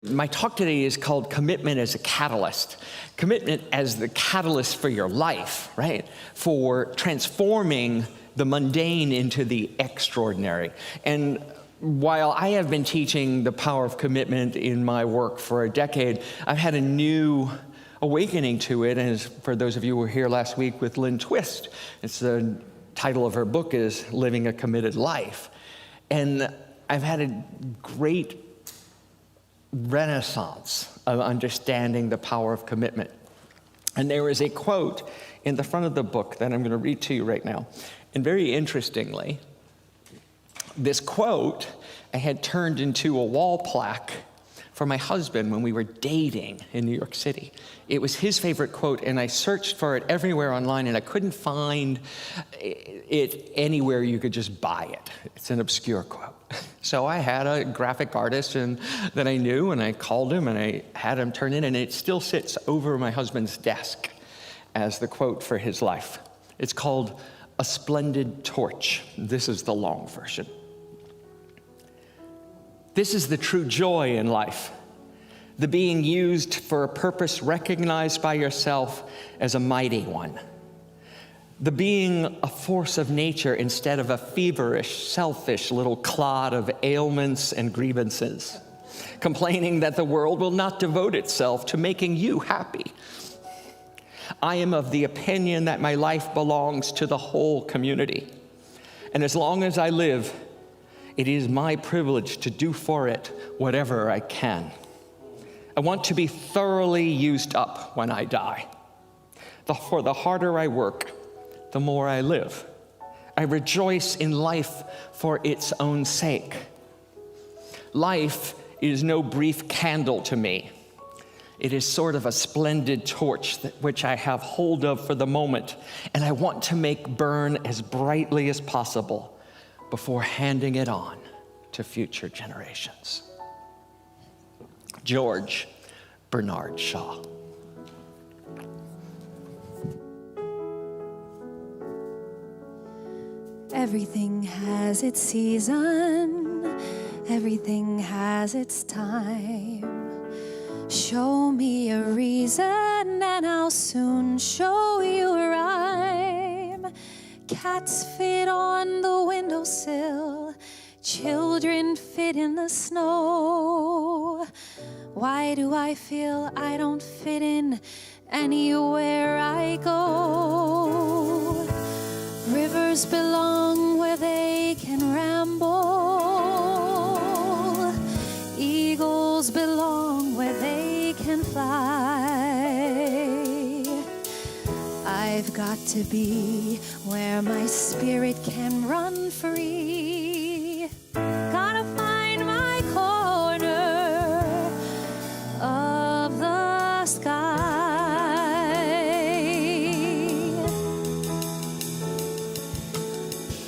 My talk today is called Commitment as a Catalyst. Commitment as the catalyst for your life, right? For transforming the mundane into the extraordinary. And while I have been teaching the power of commitment in my work for a decade, I've had a new awakening to it. And for those of you who were here last week with Lynn Twist, it's the title of her book is Living a Committed Life. And I've had a great renaissance of understanding the power of commitment. And there is a quote in the front of the book that I'm going to read to you right now. And very interestingly, this quote I had turned into a wall plaque for my husband when we were dating in New York City. It was his favorite quote, and I searched for it everywhere online, and I couldn't find it anywhere you could just buy it. It's an obscure quote. So I had a graphic artist that I knew, and I called him, and I had him turn in, and it still sits over my husband's desk as the quote for his life. It's called A Splendid Torch. This is the long version. This is the true joy in life, the being used for a purpose recognized by yourself as a mighty one, the being a force of nature instead of a feverish, selfish little clod of ailments and grievances, complaining that the world will not devote itself to making you happy. I am of the opinion that my life belongs to the whole community, and as long as I live, it is my privilege to do for it whatever I can. I want to be thoroughly used up when I die. For the harder I work, the more I live. I rejoice in life for its own sake. Life is no brief candle to me. It is sort of a splendid torch which I have hold of for the moment, and I want to make burn as brightly as possible before handing it on to future generations. George Bernard Shaw. Everything has its season, everything has its time. Show me a reason and I'll soon show you a rhyme. Cats fit on the windowsill, children fit in the snow. Why do I feel I don't fit in anywhere I go? Rivers belong where they can ramble. Eagles belong where they can fly. I've got to be where my spirit can run free. Gotta find my corner of the sky.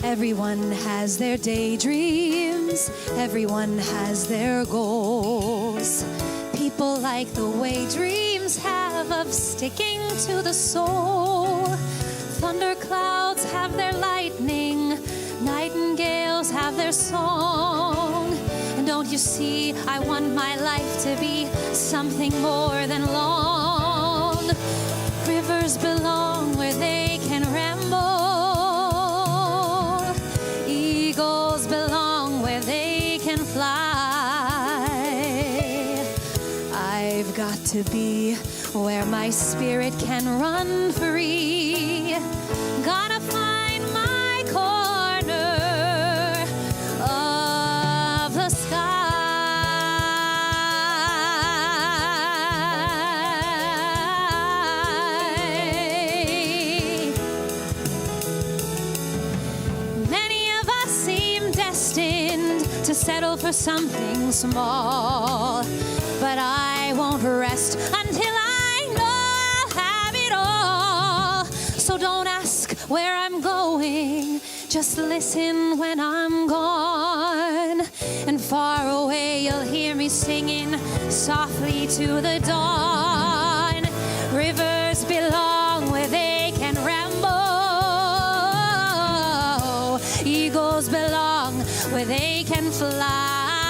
Everyone has their daydreams, everyone has their goals. People like the way dreams have of sticking to the soul. Thunderclouds have their lightning, nightingales have their song. And don't you see, I want my life to be something more than long. Rivers belong where they can ramble. Eagles belong where they can fly. I've got to be where my spirit can run free. Gotta find my corner of the sky. Many of us seem destined to settle for something small, but I won't rest until I know I'll have it all. So don't ask where I'm going, just listen when I'm gone. And far away you'll hear me singing softly to the dawn. Rivers belong where they can ramble. Eagles belong where they can fly.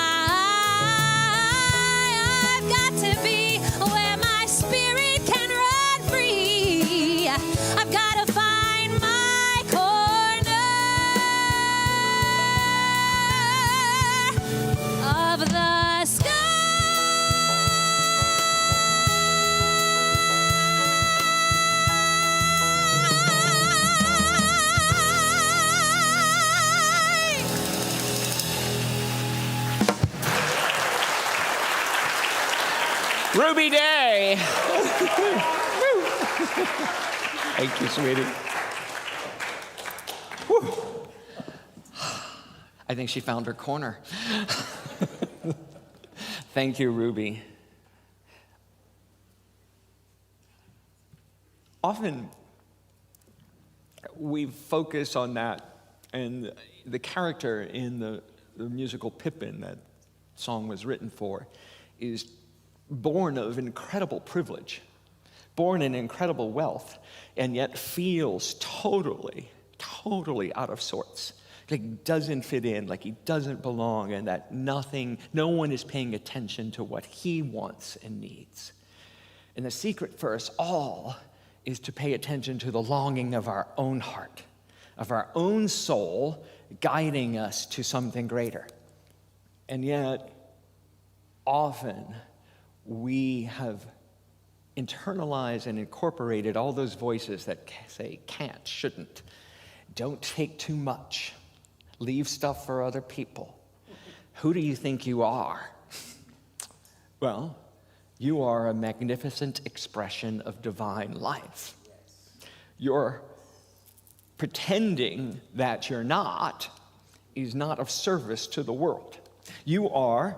I've got to find my corner of the sky. Ruby Day. Thank you, sweetie. Whew. I think she found her corner. Thank you, Ruby. Often we focus on that, and the character in the musical Pippin that song was written for is born of incredible privilege, born in incredible wealth, and yet feels totally out of sorts. Like he doesn't fit in, like he doesn't belong, and that no one is paying attention to what he wants and needs. And the secret for us all is to pay attention to the longing of our own heart, of our own soul, guiding us to something greater. And yet, often, we have internalized and incorporated all those voices that say can't, shouldn't, don't take too much, leave stuff for other people. Who do you think you are? Well, you are a magnificent expression of divine life. Your pretending that you're not is not of service to the world. You are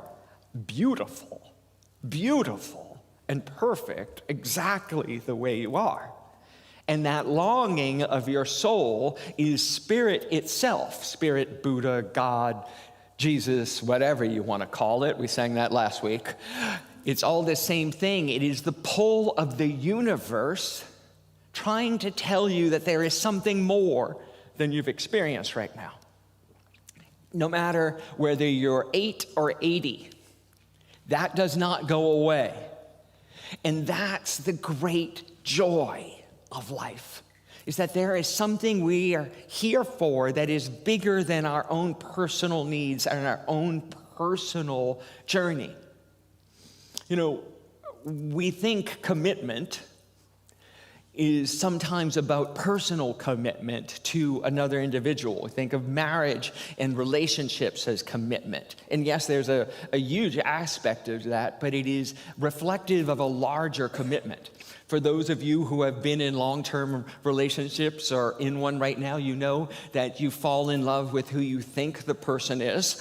beautiful and perfect exactly the way you are. And that longing of your soul is spirit itself. Spirit, Buddha, God, Jesus, whatever you want to call it. We sang that last week. It's all the same thing. It is the pull of the universe trying to tell you that there is something more than you've experienced right now. No matter whether you're 8 or 80, that does not go away. And that's the great joy of life, is that there is something we are here for that is bigger than our own personal needs and our own personal journey. You know, we think commitment is sometimes about personal commitment to another individual. We think of marriage and relationships as commitment. And yes, there's a huge aspect of that, but it is reflective of a larger commitment. For those of you who have been in long-term relationships or in one right now, you know that you fall in love with who you think the person is.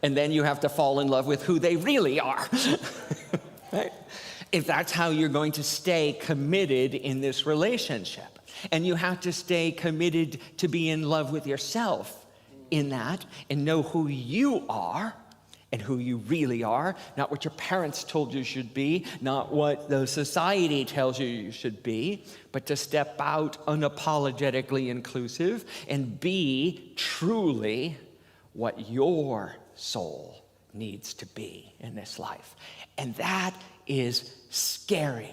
And then you have to fall in love with who they really are. Right? If that's how you're going to stay committed in this relationship. And you have to stay committed to be in love with yourself in that and know who you are and who you really are, not what your parents told you should be, not what the society tells you you should be, but to step out unapologetically inclusive and be truly what your soul needs to be in this life. And that is scary,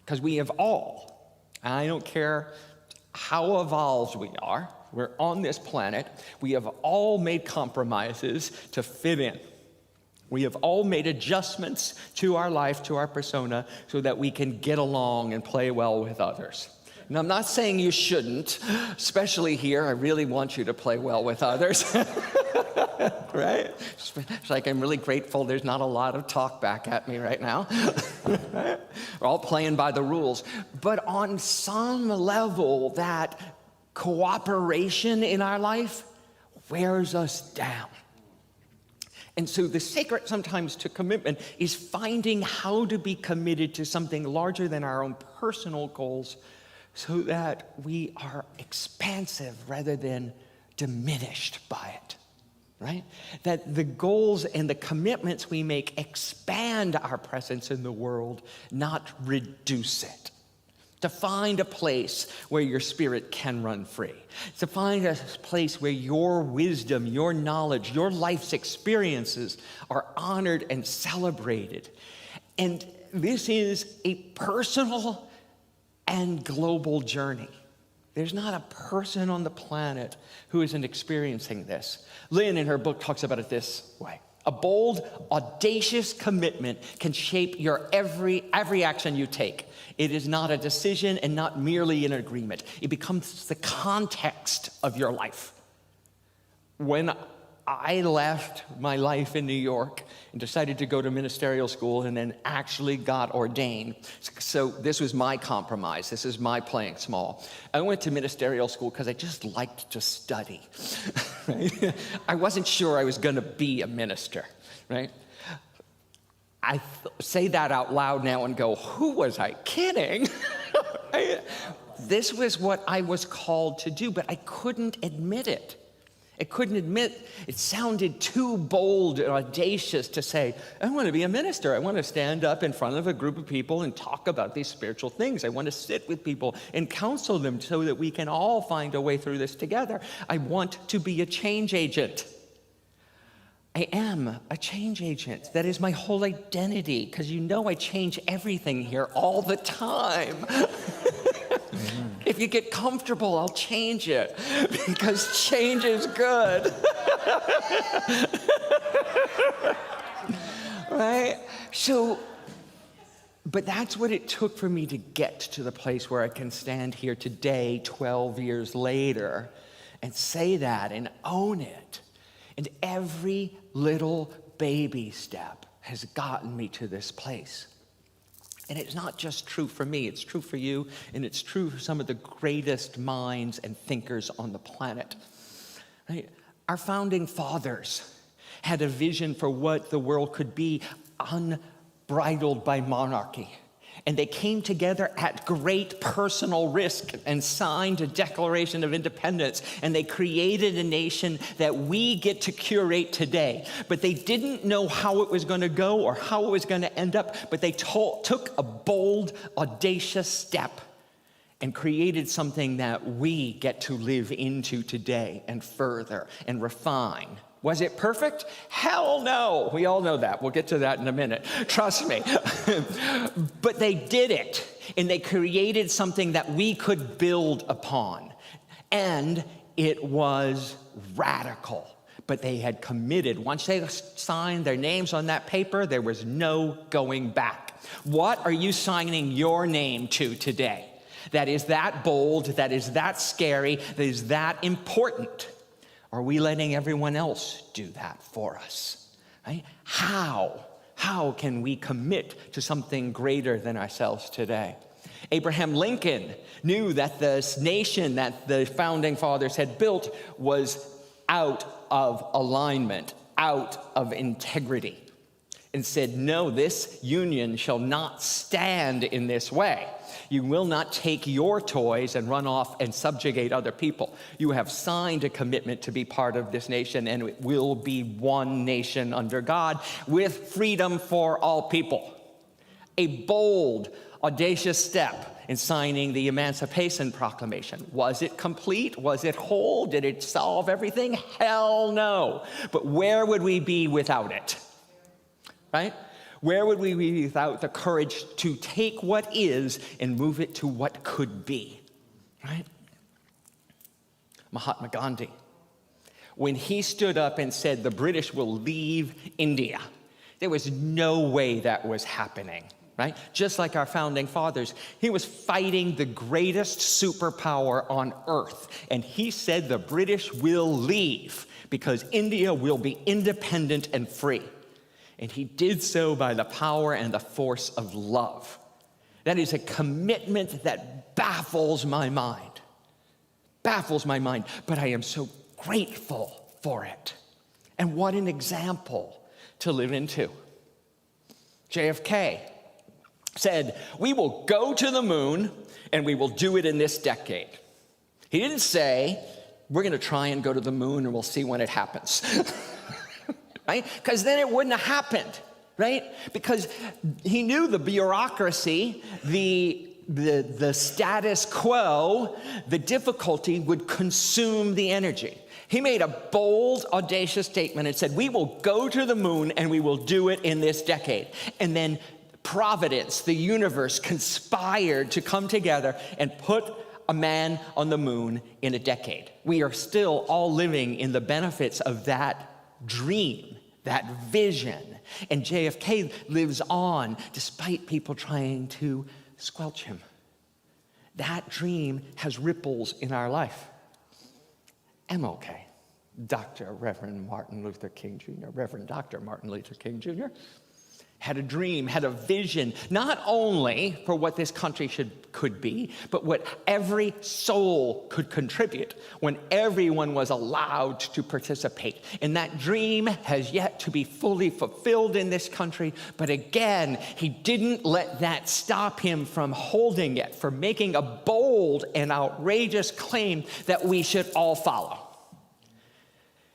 because we have all, and I don't care how evolved we are, we're on this planet, we have all made compromises to fit in. We have all made adjustments to our life, to our persona, so that we can get along and play well with others. And I'm not saying you shouldn't, especially here. I really want you to play well with others. Right? It's like I'm really grateful there's not a lot of talk back at me right now. Right? We're all playing by the rules. But on some level, that cooperation in our life wears us down. And so the secret sometimes to commitment is finding how to be committed to something larger than our own personal goals, so that we are expansive rather than diminished by it, right? That the goals and the commitments we make expand our presence in the world, not reduce it. To find a place where your spirit can run free. To find a place where your wisdom, your knowledge, your life's experiences are honored and celebrated. And this is a personal and global journey. There's not a person on the planet who isn't experiencing this. Lynn, in her book, talks about it this way. A bold, audacious commitment can shape your every action you take. It is not a decision and not merely an agreement. It becomes the context of your life. When I left my life in New York and decided to go to ministerial school and then actually got ordained. So this was my compromise. This is my playing small. I went to ministerial school because I just liked to study. Right? I wasn't sure I was going to be a minister. Right? I say that out loud now and go, who was I kidding? Right? This was what I was called to do, but I couldn't admit it. It sounded too bold and audacious to say, I want to be a minister. I want to stand up in front of a group of people and talk about these spiritual things. I want to sit with people and counsel them so that we can all find a way through this together. I want to be a change agent. I am a change agent. That is my whole identity, because you know I change everything here all the time. If you get comfortable, I'll change it, because change is good. Right? So, but that's what it took for me to get to the place where I can stand here today, 12 years later, and say that and own it. And every little baby step has gotten me to this place. And it's not just true for me, it's true for you, and it's true for some of the greatest minds and thinkers on the planet. Right? Our founding fathers had a vision for what the world could be unbridled by monarchy. And they came together at great personal risk and signed a Declaration of Independence. And they created a nation that we get to curate today. But they didn't know how it was going to go or how it was going to end up. But they took a bold, audacious step and created something that we get to live into today and further and refine. Was it perfect? Hell no. We all know that. We'll get to that in a minute. Trust me. But they did it, and they created something that we could build upon. And it was radical. But they had committed. Once they signed their names on that paper, there was no going back. What are you signing your name to today? That is that bold, that is that scary, that is that important. Are we letting everyone else do that for us? Right? How can we commit to something greater than ourselves today? Abraham Lincoln knew that this nation that the founding fathers had built was out of alignment, out of integrity, and said, no, this union shall not stand in this way. You will not take your toys and run off and subjugate other people. You have signed a commitment to be part of this nation, and it will be one nation under God with freedom for all people. A bold, audacious step in signing the Emancipation Proclamation. Was it complete? Was it whole? Did it solve everything? Hell no. But where would we be without it? Right? Where would we be without the courage to take what is and move it to what could be? Right? Mahatma Gandhi, when he stood up and said the British will leave India, there was no way that was happening. Right? Just like our founding fathers, he was fighting the greatest superpower on earth. And he said the British will leave because India will be independent and free. And he did so by the power and the force of love. That is a commitment that baffles my mind. Baffles my mind, but I am so grateful for it. And what an example to live into. JFK said, we will go to the moon and we will do it in this decade. He didn't say, we're going to try and go to the moon and we'll see when it happens. Right? Because then it wouldn't have happened, right? Because he knew the bureaucracy, the status quo, the difficulty would consume the energy. He made a bold, audacious statement and said, we will go to the moon and we will do it in this decade. And then Providence, the universe, conspired to come together and put a man on the moon in a decade. We are still all living in the benefits of that dream, that vision. And JFK lives on despite people trying to squelch him. That dream has ripples in our life. MLK, Reverend Martin Luther King Jr., Reverend Dr. Martin Luther King Jr., had a dream, had a vision, not only for what this country could be, but what every soul could contribute when everyone was allowed to participate. And that dream has yet to be fully fulfilled in this country, but again, he didn't let that stop him from holding it, from making a bold and outrageous claim that we should all follow.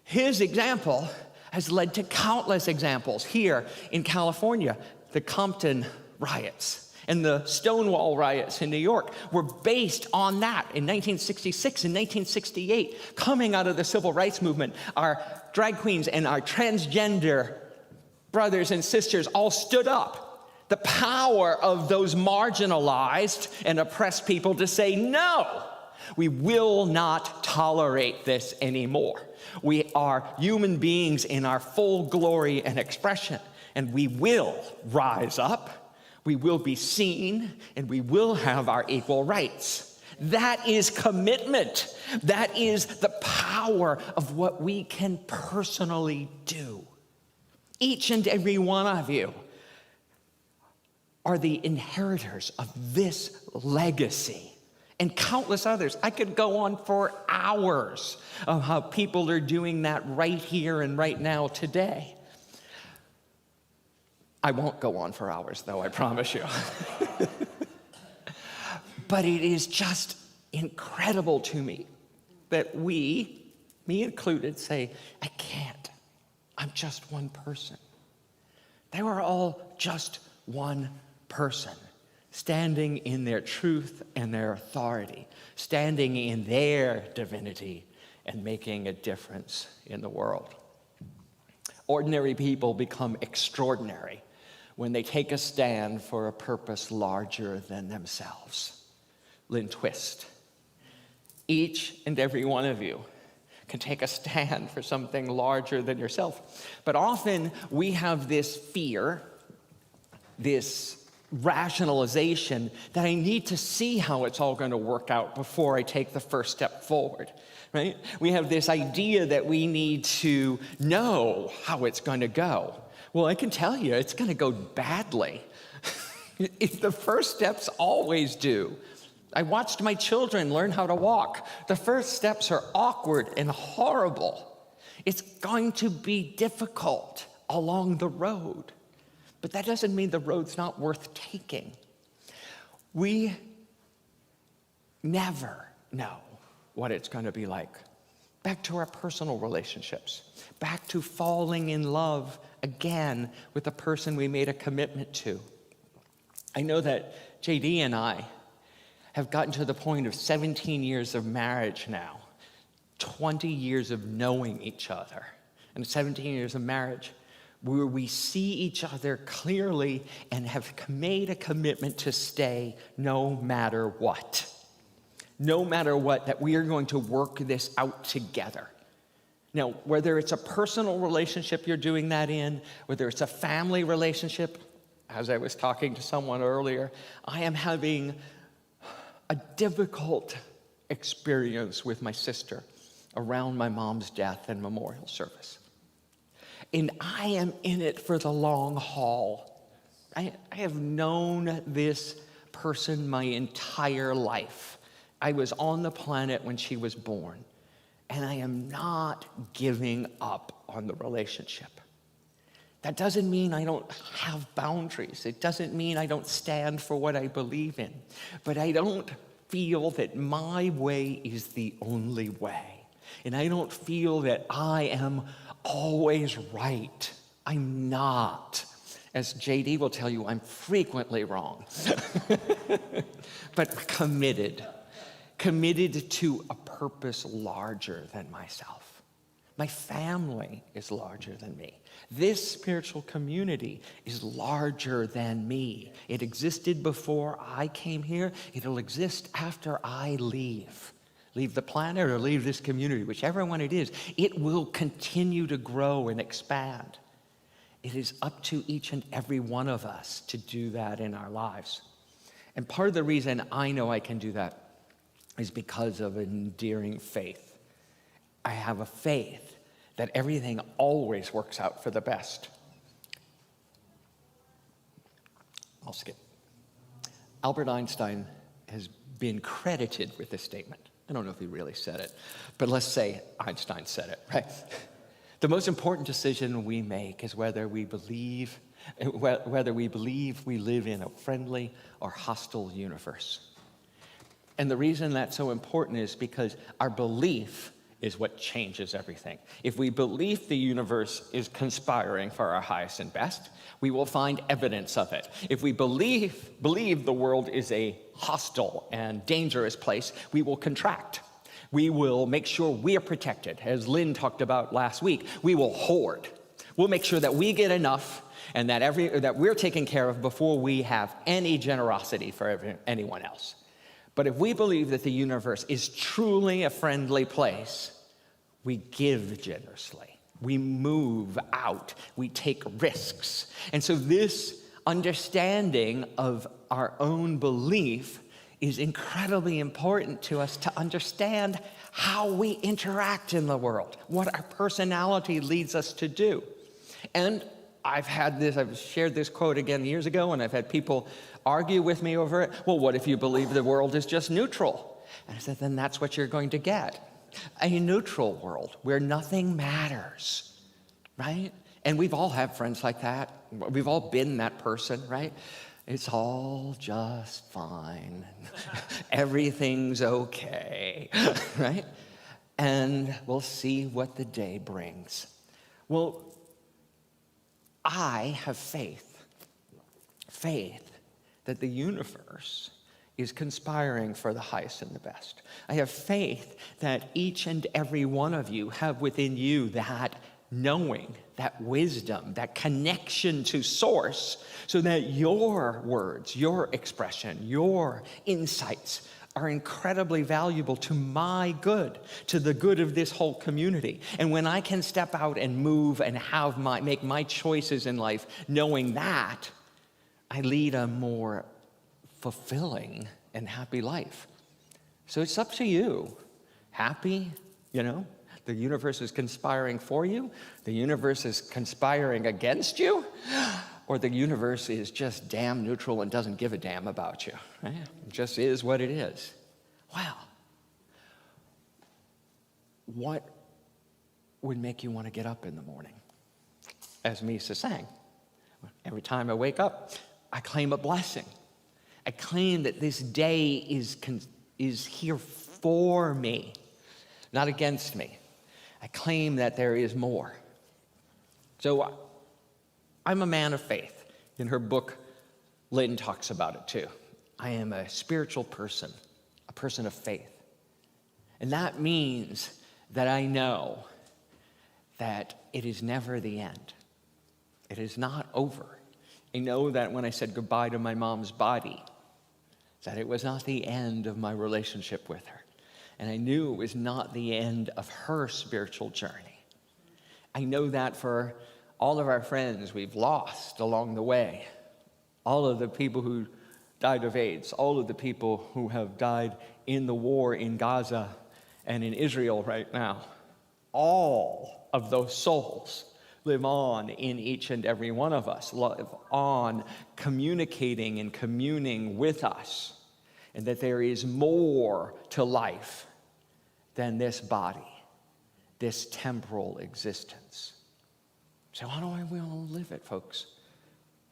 His example has led to countless examples here in California. The Compton riots and the Stonewall riots in New York were based on that in 1966 and 1968. Coming out of the civil rights movement, our drag queens and our transgender brothers and sisters all stood up. The power of those marginalized and oppressed people to say, no, we will not tolerate this anymore. We are human beings in our full glory and expression, and we will rise up, we will be seen, and we will have our equal rights. That is commitment. That is the power of what we can personally do. Each and every one of you are the inheritors of this legacy. And countless others. I could go on for hours of how people are doing that right here and right now today. I won't go on for hours, though, I promise you. But it is just incredible to me that we, me included, say, I can't. I'm just one person. They were all just one person, standing in their truth and their authority, standing in their divinity and making a difference in the world. Ordinary people become extraordinary when they take a stand for a purpose larger than themselves. Lynn Twist. Each and every one of you can take a stand for something larger than yourself. But often we have this fear, this rationalization that I need to see how it's all going to work out before I take the first step forward, right? We have this idea that we need to know how it's going to go. Well, I can tell you it's going to go badly. The first steps always do. I watched my children learn how to walk. The first steps are awkward and horrible. It's going to be difficult along the road. But that doesn't mean the road's not worth taking. We never know what it's going to be like. Back to our personal relationships. Back to falling in love again with the person we made a commitment to. I know that JD and I have gotten to the point of 17 years of marriage now, 20 years of knowing each other, and 17 years of marriage, where we see each other clearly and have made a commitment to stay no matter what. No matter what, that we are going to work this out together. Now, whether it's a personal relationship you're doing that in, whether it's a family relationship, as I was talking to someone earlier, I am having a difficult experience with my sister around my mom's death and memorial service. And I am in it for the long haul. I have known this person my entire life. I was on the planet when she was born, and I am not giving up on the relationship. That doesn't mean I don't have boundaries. It doesn't mean I don't stand for what I believe in. But I don't feel that my way is the only way. And I don't feel that I am always right. I'm not. As JD will tell you, I'm frequently wrong. But committed to a purpose larger than myself. My family is larger than me. This spiritual community is larger than me. It existed before I came here. It'll exist after I leave. Leave the planet or leave this community, whichever one it is. It will continue to grow and expand. It is up to each and every one of us to do that in our lives. And part of the reason I know I can do that is because of endearing faith. I have a faith that everything always works out for the best. I'll skip. Albert Einstein has been credited with this statement. I don't know if he really said it, but let's say Einstein said it, right? The most important decision we make is whether we believe we live in a friendly or hostile universe. And the reason that's so important is because our belief is what changes everything. If we believe the universe is conspiring for our highest and best, we will find evidence of it. If we believe the world is a hostile and dangerous place, we will contract. We will make sure we are protected. As Lynn talked about last week, we will hoard. We'll make sure that we get enough and that we're taken care of before we have any generosity for anyone else. But if we believe that the universe is truly a friendly place, we give generously. We move out. We take risks. And so this understanding of our own belief is incredibly important to us to understand how we interact in the world, what our personality leads us to do. And I've shared this quote again years ago, and I've had people argue with me over it. Well, what if you believe the world is just neutral? And I said, then that's what you're going to get. A neutral world where nothing matters, right? And we've all had friends like that. We've all been that person, right? It's all just fine. Everything's okay, right? And we'll see what the day brings. Well, I have faith that the universe is conspiring for the highest and the best. I have faith that each and every one of you have within you that knowing, that wisdom, that connection to source, so that your words, your expression, your insights are incredibly valuable to my good, to the good of this whole community. And when I can step out and move and make my choices in life, knowing that, I lead a more fulfilling and happy life. So it's up to you. Happy, the universe is conspiring for you, the universe is conspiring against you, or the universe is just damn neutral and doesn't give a damn about you. Right? It just is what it is. Wow. What would make you want to get up in the morning? As Misa sang, every time I wake up, I claim a blessing. I claim that this day is here for me, not against me. I claim that there is more. So I'm a man of faith. In her book, Lynn talks about it too. I am a spiritual person, a person of faith. And that means that I know that it is never the end. It is not over. I know that when I said goodbye to my mom's body, that it was not the end of my relationship with her. And I knew it was not the end of her spiritual journey. I know that for all of our friends we've lost along the way, all of the people who died of AIDS, all of the people who have died in the war in Gaza and in Israel right now, all of those souls live on in each and every one of us, live on communicating and communing with us, and that there is more to life than this body, this temporal existence. So how do I want to live it, folks?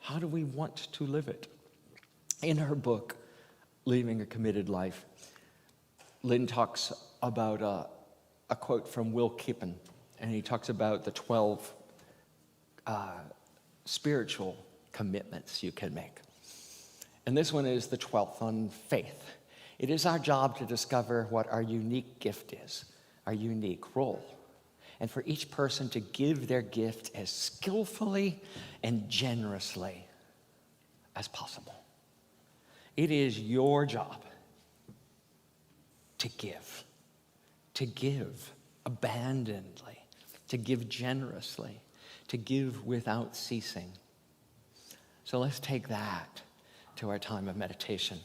How do we want to live it? In her book, Living a Committed Life, Lynn talks about a quote from Will Kippen, and he talks about the 12 spiritual commitments you can make. And this one is the 12th on faith. It is our job to discover what our unique gift is, our unique role. and for each person to give their gift as skillfully and generously as possible. It is your job to give abandonedly, to give generously, to give without ceasing. So let's take that to our time of meditation.